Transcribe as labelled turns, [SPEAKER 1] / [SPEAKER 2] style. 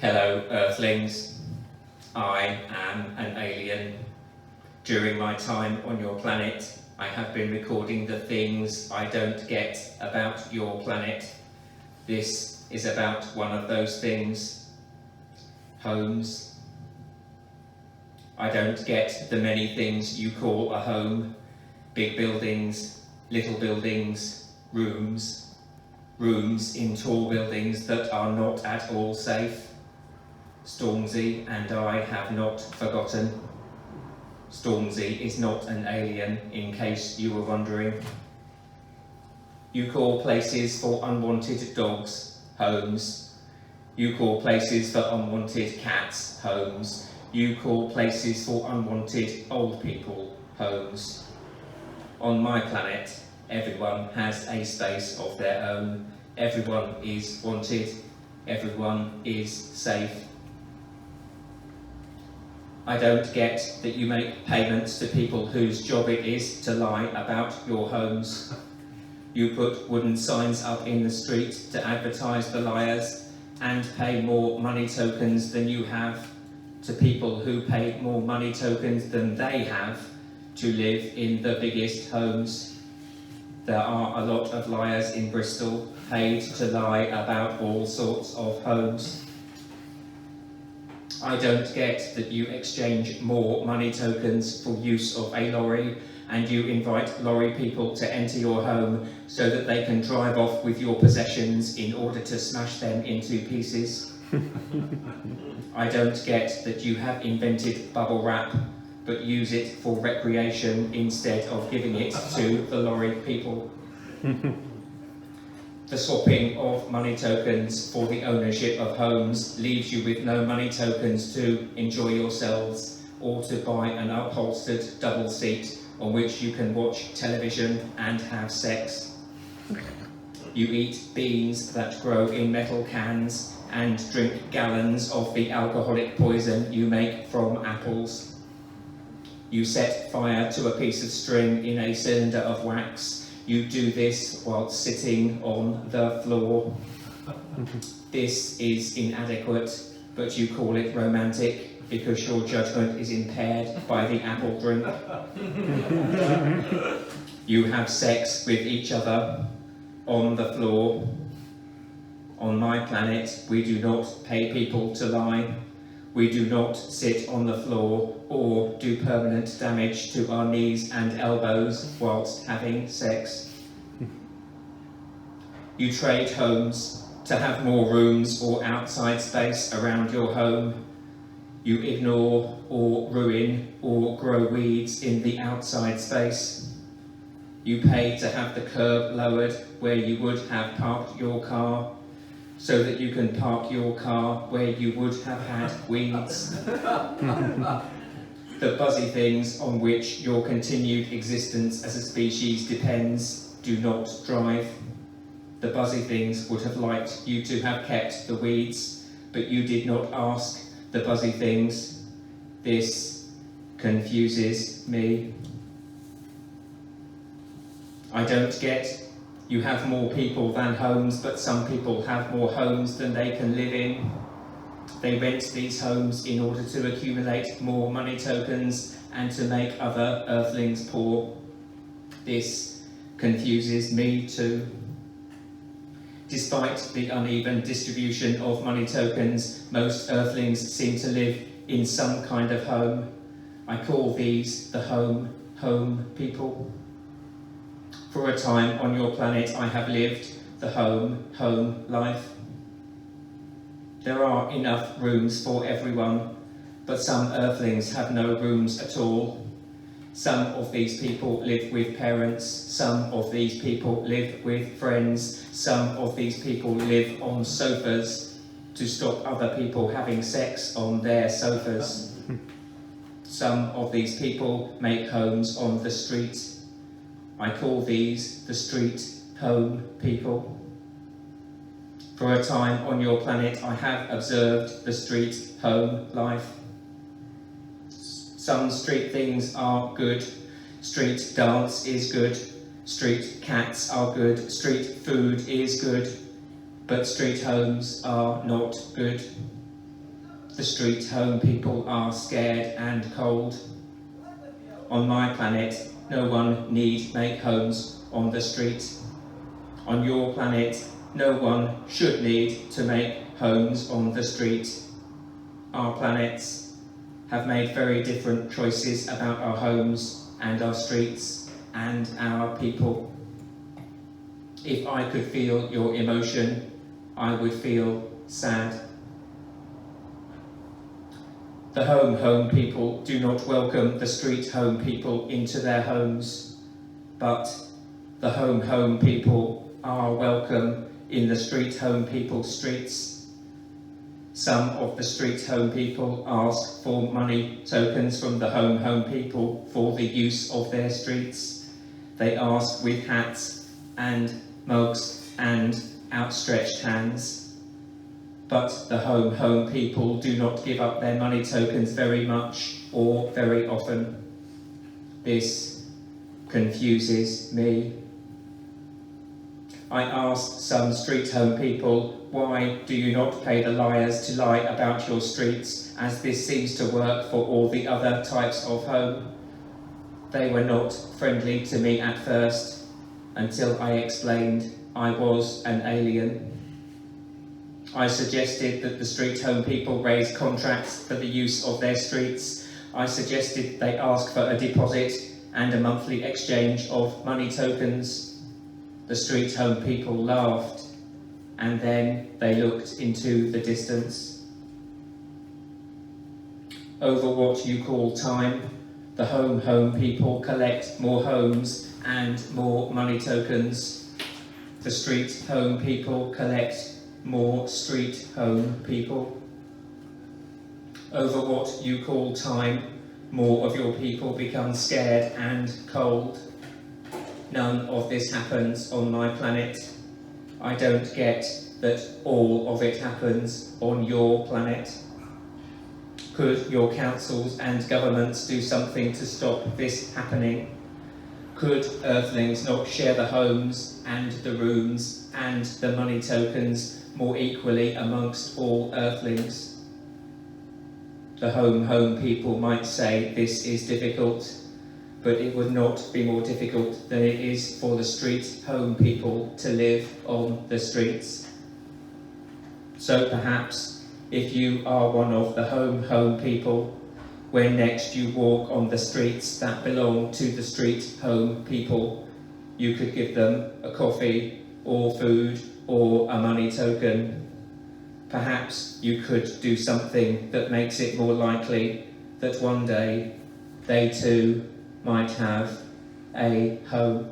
[SPEAKER 1] Hello, Earthlings. I am an alien. During my time on your planet, I have been recording the things I don't get about your planet. This is about one of those things. Homes. I don't get the many things you call a home. Big buildings, little buildings, rooms. Rooms in tall buildings that are not at all safe. Stormzy and I have not forgotten. Stormzy is not an alien, in case you were wondering. You call places for unwanted dogs homes. You call places for unwanted cats homes. You call places for unwanted old people homes. On my planet, everyone has a space of their own. Everyone is wanted. Everyone is safe. I don't get that you make payments to people whose job it is to lie about your homes. You put wooden signs up in the street to advertise the liars and pay more money tokens than you have to people who pay more money tokens than they have to live in the biggest homes. There are a lot of liars in Bristol paid to lie about all sorts of homes. I don't get that you exchange more money tokens for use of a lorry and you invite lorry people to enter your home so that they can drive off with your possessions in order to smash them into pieces. I don't get that you have invented bubble wrap but use it for recreation instead of giving it to the lorry people. The swapping of money tokens for the ownership of homes leaves you with no money tokens to enjoy yourselves or to buy an upholstered double seat on which you can watch television and have sex. You eat beans that grow in metal cans and drink gallons of the alcoholic poison you make from apples. You set fire to a piece of string in a cylinder of wax. You do this while sitting on the floor. This is inadequate, but you call it romantic because your judgment is impaired by the apple drink. You have sex with each other on the floor. On my planet, we do not pay people to lie. We do not sit on the floor or do permanent damage to our knees and elbows whilst having sex. You trade homes to have more rooms or outside space around your home. You ignore or ruin or grow weeds in the outside space. You pay to have the curb lowered where you would have parked your car, so that you can park your car where you would have had weeds. The buzzy things on which your continued existence as a species depends do not drive. The buzzy things would have liked you to have kept the weeds, but you did not ask the buzzy things. This confuses me. I don't get you have more people than homes, but some people have more homes than they can live in. They rent these homes in order to accumulate more money tokens and to make other earthlings poor. This confuses me too. Despite the uneven distribution of money tokens, most earthlings seem to live in some kind of home. I call these the home people. For a time on your planet, I have lived the home life. There are enough rooms for everyone, but some earthlings have no rooms at all. Some of these people live with parents, some of these people live with friends, some of these people live on sofas to stop other people having sex on their sofas. Some of these people make homes on the street. I call these the street home people. For a time on your planet, I have observed the street home life. Some street things are good. Street dance is good. Street cats are good. Street food is good. But street homes are not good. the street home people are scared and cold. On my planet, no one need make homes on the street. On your planet, no one should need to make homes on the street. Our planets have made very different choices about our homes and our streets and our people. If I could feel your emotion, I would feel sad. The home people do not welcome the street home people into their homes, but the home people are welcome in the street home people's streets. Some of the street home people ask for money tokens from the home people for the use of their streets. They ask with hats and mugs and outstretched hands. But the home people do not give up their money tokens very much or very often. This confuses me. I asked some street home people, why do you not pay the liars to lie about your streets, as this seems to work for all the other types of home? They were not friendly to me at first, until I explained I was an alien. I suggested that the street home people raise contracts for the use of their streets. I suggested they ask for a deposit and a monthly exchange of money tokens. The street home people laughed, and then they looked into the distance. Over what you call time, the home people collect more homes and more money tokens. The street home people collect more street home people. Over what you call time, more of your people become scared and cold. None of this happens on my planet. I don't get that all of it happens on your planet. Could your councils and governments do something to stop this happening? Could earthlings not share the homes and the rooms and the money tokens more equally amongst all earthlings? The home people might say this is difficult, but it would not be more difficult than it is for the street home people to live on the streets. So perhaps, if you are one of the home people, when next you walk on the streets that belong to the street home people, you could give them a coffee or food or a money token. Perhaps you could do something that makes it more likely that one day they too might have a home.